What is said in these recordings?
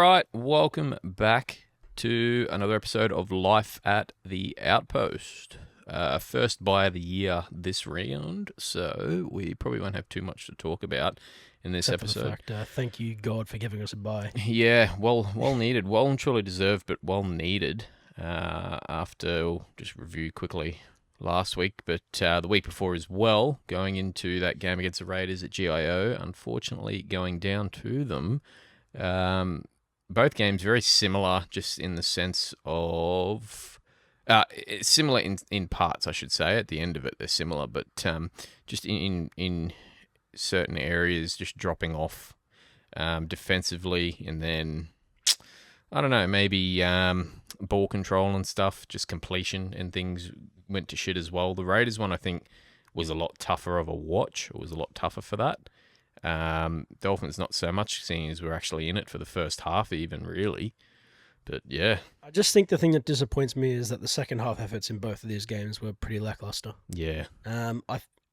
right, welcome back to another episode of Life at the Outpost. First buy of the year this round, so we probably won't have too much to talk about in this Except episode. For the fact, thank you, God, for giving us a buy. Yeah, well needed, well and truly deserved, but well needed. After we'll just review quickly last week, but the week before as well, going into that game against the Raiders at GIO, unfortunately going down to them. Both games very similar, just in the sense of similar in parts, I should say. At the end of it, they're similar, but just in certain areas, just dropping off defensively, and then I don't know, maybe ball control and stuff, just completion and things went to shit as well. The Raiders one, I think, was a lot tougher of a watch. It was a lot tougher for that. Dolphins not so much, seeing as we're actually in it for the first half even, really. But yeah. I just think the thing that disappoints me is that the second half efforts in both of these games were pretty lackluster. Yeah.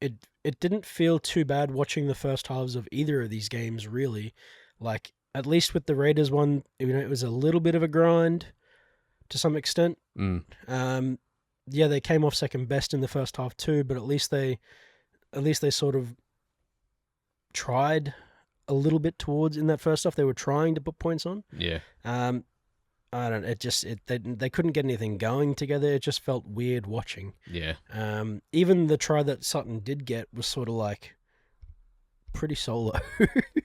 It didn't feel too bad watching the first halves of either of these games, really. Like, at least with the Raiders one, it was a little bit of a grind to some extent. Yeah, they came off second best in the first half too, but at least they sort of tried a little bit towards in that first half. They were trying to put points on. Yeah. I don't. They couldn't get anything going together. It just felt weird watching. Yeah. Even the try that Sutton did get was sort of like pretty solo.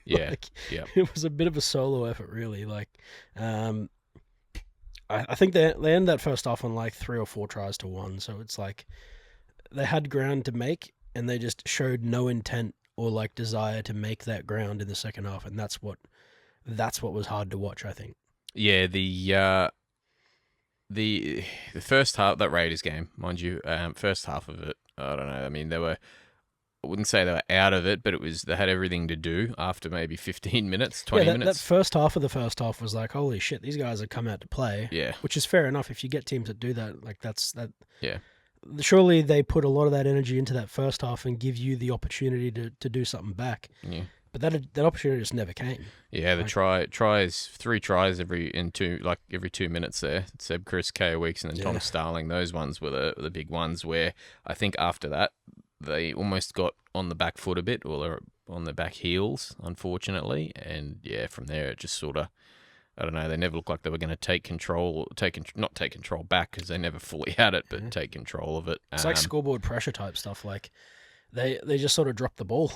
Yeah. Yeah. It was a bit of a solo effort, really. Like, I think they ended that first half on like 3 or 4 tries to 1. So it's like they had ground to make, and they just showed no intent or like desire to make that ground in the second half, and that's what was hard to watch, I think. Yeah, the first half, that Raiders game, mind you, first half of it, I don't know. I mean, I wouldn't say they were out of it, but they had everything to do after maybe 15 minutes, 20 minutes. That first half of the first half was like, holy shit, these guys have come out to play. Yeah. Which is fair enough if you get teams that do that. Like, that's that. Yeah. Surely they put a lot of that energy into that first half and give you the opportunity to do something back. Yeah. But that opportunity just never came. Yeah, the tries, 3 tries every 2 minutes there. Seb, Chris, K.O. Weeks, and then Tom Starling. Those ones were the big ones where I think after that they almost got on the back foot a bit, or they're on the back heels, unfortunately. And yeah, from there it just sort of, I don't know, they never looked like they were going to not take control back, because they never fully had it, but take control of it. It's like scoreboard pressure type stuff. Like they just sort of dropped the ball.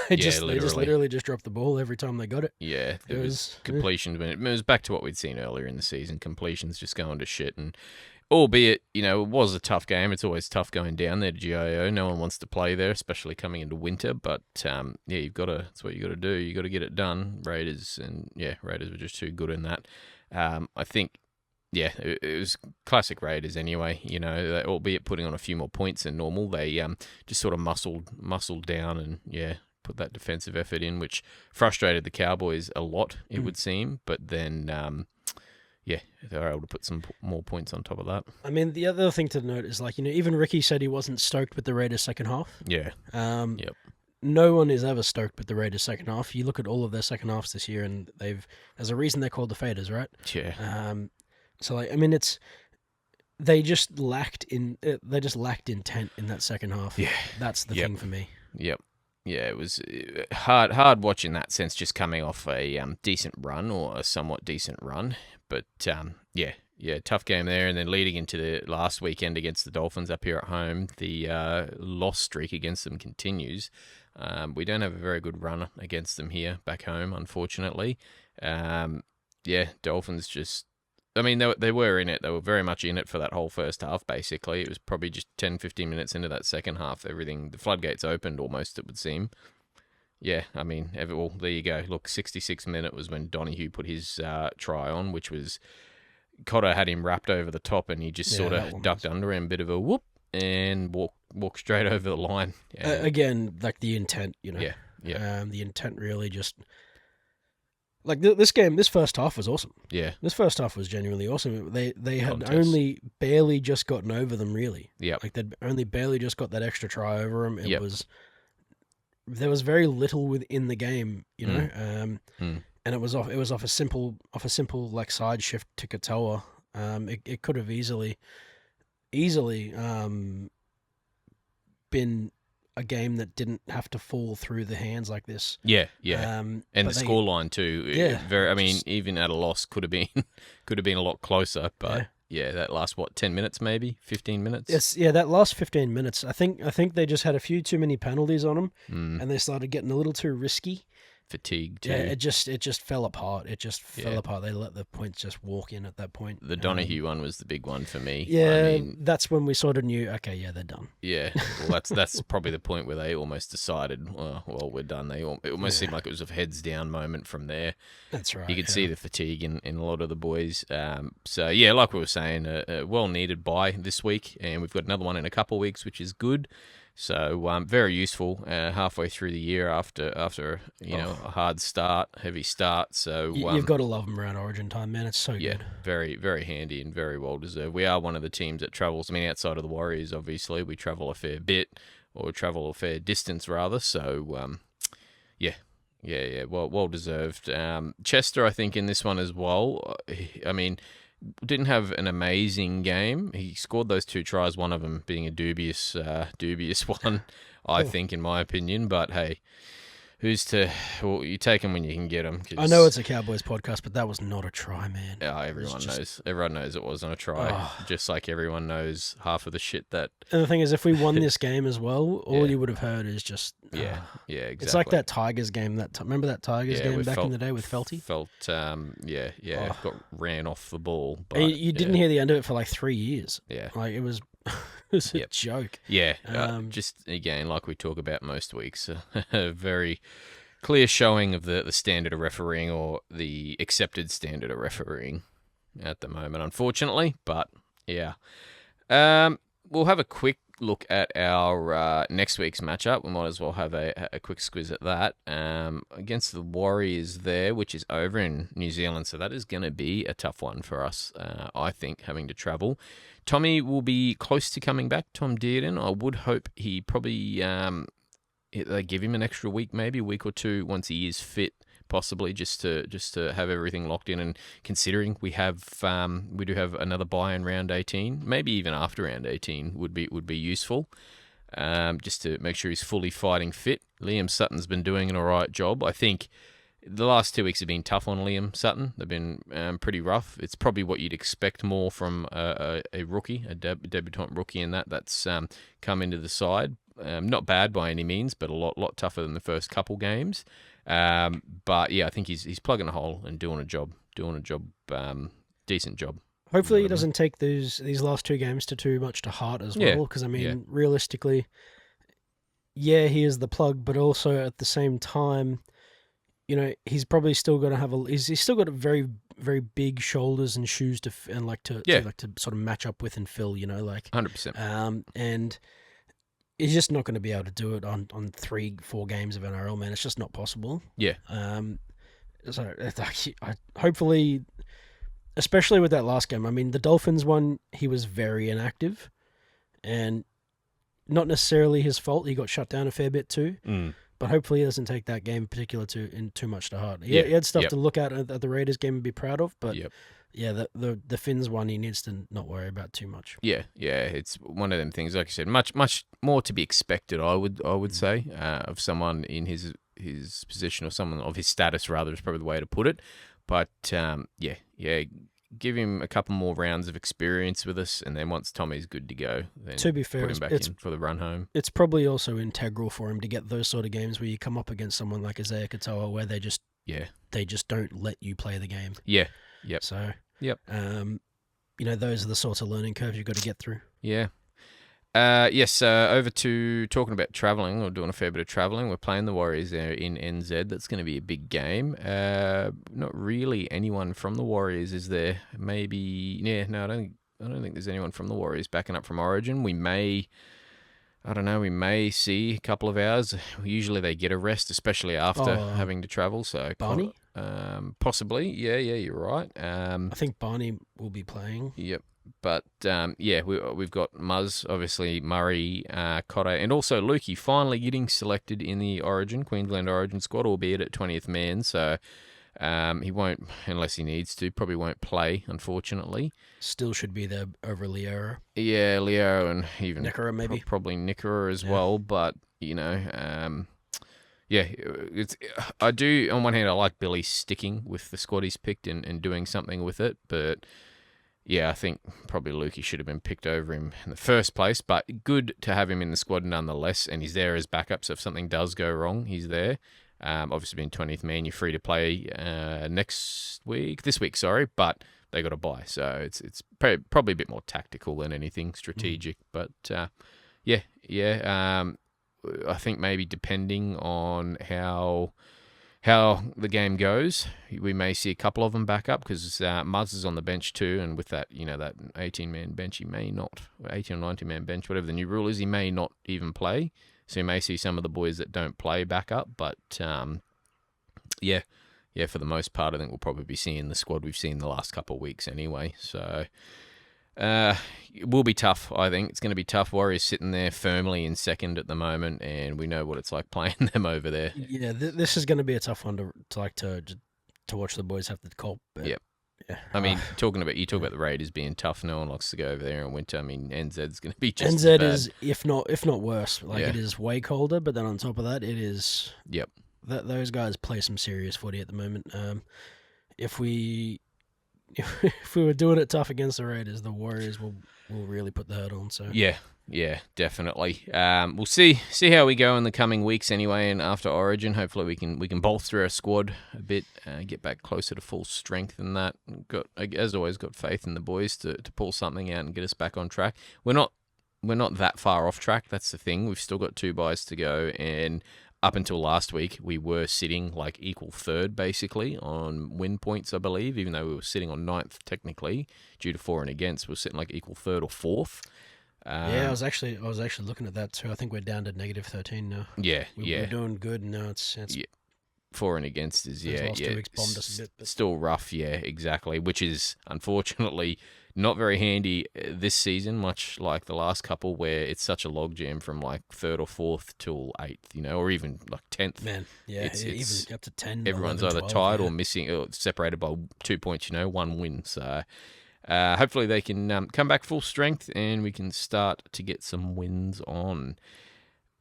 They just literally just dropped the ball every time they got it. Yeah, it was completion. It was back to what we'd seen earlier in the season. Completions just going to shit, and albeit, it was a tough game. It's always tough going down there to GIO. No one wants to play there, especially coming into winter. But yeah, that's what you got to do. You got to get it done. Raiders were just too good in that. I think, yeah, it was classic Raiders anyway. Albeit putting on a few more points than normal, they just sort of muscled down and put that defensive effort in, which frustrated the Cowboys a lot, it would seem. But then they were able to put some more points on top of that. I mean, the other thing to note is, like, even Ricky said he wasn't stoked with the Raiders' second half. Yeah. Yep. No one is ever stoked with the Raiders' second half. You look at all of their second halves this year, and there's a reason they're called the Faders, right? Yeah. So, like, I mean, they just lacked intent in that second half. Yeah. That's the thing for me. Yep. Yeah, it was hard watching that sense, just coming off a decent run, or a somewhat decent run. But tough game there. And then leading into the last weekend against the Dolphins up here at home, the loss streak against them continues. We don't have a very good run against them here back home, unfortunately. Dolphins just, I mean, they were in it. They were very much in it for that whole first half, basically. It was probably just 10, 15 minutes into that second half. The floodgates opened almost, it would seem. Yeah, I mean, there you go. Look, 66th minute was when Donahue put his try on, which was, Cotter had him wrapped over the top, and he just sort of ducked under him, bit of a whoop, and walked straight over the line. Again, like the intent, Yeah. The intent really just... Like, this first half was awesome. Yeah. This first half was genuinely awesome. They had only barely just gotten over them, really. Yeah. Like, they'd only barely just got that extra try over them. There was very little within the game, and it was off a simple like side shift to Katoa. It could have easily been a game that didn't have to fall through the hands like this. Yeah. And the but scoreline too. Yeah, Even at a loss could have been a lot closer. But yeah, that last 10 minutes maybe, 15 minutes. Yes, yeah, that last 15 minutes. I think they just had a few too many penalties on them, Mm. and they started getting a little too risky. Fatigue too. Yeah, it just fell apart. It just fell apart. They let the points just walk in at that point. The Donahue one was the big one for me. Yeah, that's when we sort of knew, okay, yeah, they're done. Yeah, well, that's probably the point where they almost decided, well, we're done. It almost seemed like it was a heads down moment from there. That's right. You could see the fatigue in a lot of the boys. So yeah, like we were saying, a well needed bye this week, and we've got another one in a couple of weeks, which is good. So very useful halfway through the year after a hard start, heavy start. So you've got to love them around Origin time, man. It's so good. Very, very handy and very well deserved. We are one of the teams that travels. I mean, outside of the Warriors, obviously, we travel a fair bit, or travel a fair distance rather. So well deserved. Chester, I think, in this one as well. I mean, didn't have an amazing game. He scored those 2 tries, one of them being a dubious one, I think, in my opinion. But hey, you take them when you can get them. I know it's a Cowboys podcast, but that was not a try, man. Yeah, everyone knows. Everyone knows it wasn't a try. Just like everyone knows half of the shit that. And the thing is, if we won this game as well, all you would have heard is just. Exactly. It's like that Tigers game. Remember that Tigers game back in the day with Felty? Got ran off the ball. But, you didn't hear the end of it for like 3 years. Yeah, like it was. It was a joke. Yeah, just again, like we talk about most weeks, a very clear showing of the standard of refereeing, or the accepted standard of refereeing at the moment, unfortunately. But yeah, we'll have a quick look at our next week's matchup. We might as well have a quick squiz at that against the Warriors there, which is over in New Zealand. So that is going to be a tough one for us, I think, having to travel. Tommy will be close to coming back, Tom Dearden. I would hope he probably they give him an extra week, maybe a week or two, once he is fit, possibly just to have everything locked in. And considering we do have another bye in round 18, maybe even after round 18 would be useful, just to make sure he's fully fighting fit. Liam Sutton's been doing an alright job. I think the last 2 weeks have been tough on Liam Sutton. They've been pretty rough. It's probably what you'd expect more from a rookie, a debutant rookie, and that's come into the side. Not bad by any means, but a lot tougher than the first couple games. But yeah, I think he's plugging a hole and doing a job, decent job. Hopefully he doesn't take these last 2 games too much to heart as well, because I mean, realistically, he is the plug, but also at the same time, he's probably still going to have he's still got a very, very big shoulders and shoes to sort of match up with and fill, like 100%. And he's just not going to be able to do it on 3-4 games of NRL, man. It's just not possible. Yeah. So hopefully, especially with that last game. I mean, the Dolphins one, he was very inactive, and not necessarily his fault. He got shut down a fair bit too. But hopefully he doesn't take that game in particular too much to heart. He had stuff to look at the Raiders game and be proud of, but the Finns one he needs to not worry about too much. Yeah, it's one of them things. Like you said, much more to be expected. I would say of someone in his position, or someone of his status rather, is probably the way to put it. But give him a couple more rounds of experience with us, and then once Tommy's good to go, then to be fair, put him back in for the run home. It's probably also integral for him to get those sort of games where you come up against someone like Isaiah Katoa, where they just don't let you play the game. Yeah. Yep. So those are the sorts of learning curves you've got to get through. Yeah. Yes, over to talking about travelling, or doing a fair bit of travelling. We're playing the Warriors there in NZ. That's going to be a big game. Not really anyone from the Warriors is there. Maybe, I don't think there's anyone from the Warriors backing up from Origin. We may see a couple of hours. Usually they get a rest, especially after having to travel. So Barney? Possibly. Yeah, you're right. I think Barney will be playing. Yep. But, we've got Muzz, obviously, Murray, Cotter, and also Luki finally getting selected in the Queensland Origin squad, albeit at 20th man. So, He won't, unless he needs to, probably won't play, unfortunately. Still should be there over Liera. Yeah, Leo and even Nikora, maybe. probably Nikora as well. But, yeah, I do, on one hand, I like Billy sticking with the squad he's picked and doing something with it. But, yeah, I think probably Luki should have been picked over him in the first place. But good to have him in the squad nonetheless. And he's there as backup. So if something does go wrong, he's there. Obviously, being 20th man, you're free to play this week, but they got to buy. So it's probably a bit more tactical than anything strategic. But, I think maybe depending on how the game goes, we may see a couple of them back up because Muzz is on the bench too, and with that, that 18-man bench, he may not, 18 or 19-man bench, whatever the new rule is, he may not even play. So you may see some of the boys that don't play back up, but for the most part, I think we'll probably be seeing the squad we've seen the last couple of weeks anyway. So it will be tough, I think. It's going to be tough. Warriors sitting there firmly in second at the moment, and we know what it's like playing them over there. Yeah, this is going to be a tough one to watch the boys have to cope. But, yep. Yeah. I mean, talk about the Raiders being tough. No one likes to go over there in winter. I mean, NZ's going to be just NZ as bad. is if not worse. It is way colder, but then on top of that, it is. Yep. Those guys play some serious footy at the moment. If we were doing it tough against the Raiders, the Warriors will really put the hurt on. So yeah, definitely. We'll see how we go in the coming weeks anyway, and after Origin, hopefully we can bolster our squad a bit, get back closer to full strength and that. As always, got faith in the boys to pull something out and get us back on track. We're not that far off track. That's the thing. We've still got 2 buys to go, and up until last week, we were sitting like equal third, basically, on win points, I believe, even though we were sitting on 9th technically, due to for and against. We're sitting like equal third or fourth. I was actually looking at that too. I think we're down to -13 now. We're doing good now. It's for and against is last 2 weeks bombed us a bit, but still rough. Yeah, exactly. Which is unfortunately not very handy this season, much like the last couple, where it's such a logjam from like 3rd or 4th till 8th, or even like 10th. Man, yeah, it's even up to 10. Everyone's 11, either 12, tied or missing, or separated by 2 points. 1 win. So. Hopefully they can come back full strength and we can start to get some wins on.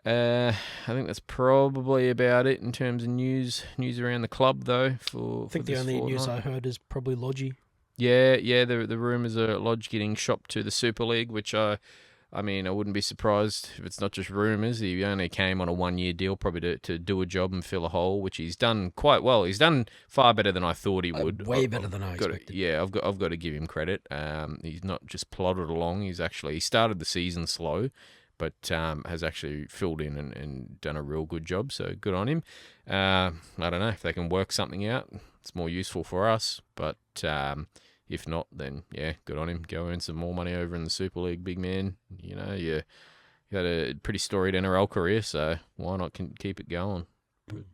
I think that's probably about it in terms of news around the club, though. I think the only news I heard is probably Logie. Yeah. The rumours are Lodge getting shopped to the Super League, which I wouldn't be surprised if it's not just rumours. He only came on a 1-year deal, probably to do a job and fill a hole, which he's done quite well. He's done far better than I thought he would. Way better than I expected. I've got to give him credit. He's not just plodded along. He started the season slow, but has actually filled in and done a real good job. So good on him. I don't know if they can work something out. It's more useful for us, but. If not, then, good on him. Go earn some more money over in the Super League, big man. You had a pretty storied NRL career, so why not keep it going? But,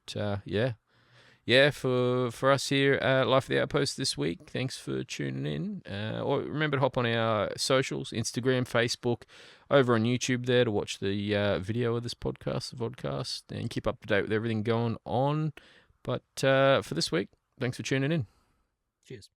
for us here at Life of the Outpost this week, thanks for tuning in. Or remember to hop on our socials, Instagram, Facebook, over on YouTube there to watch the video of this podcast, the vodcast, and keep up to date with everything going on. But for this week, thanks for tuning in. Cheers.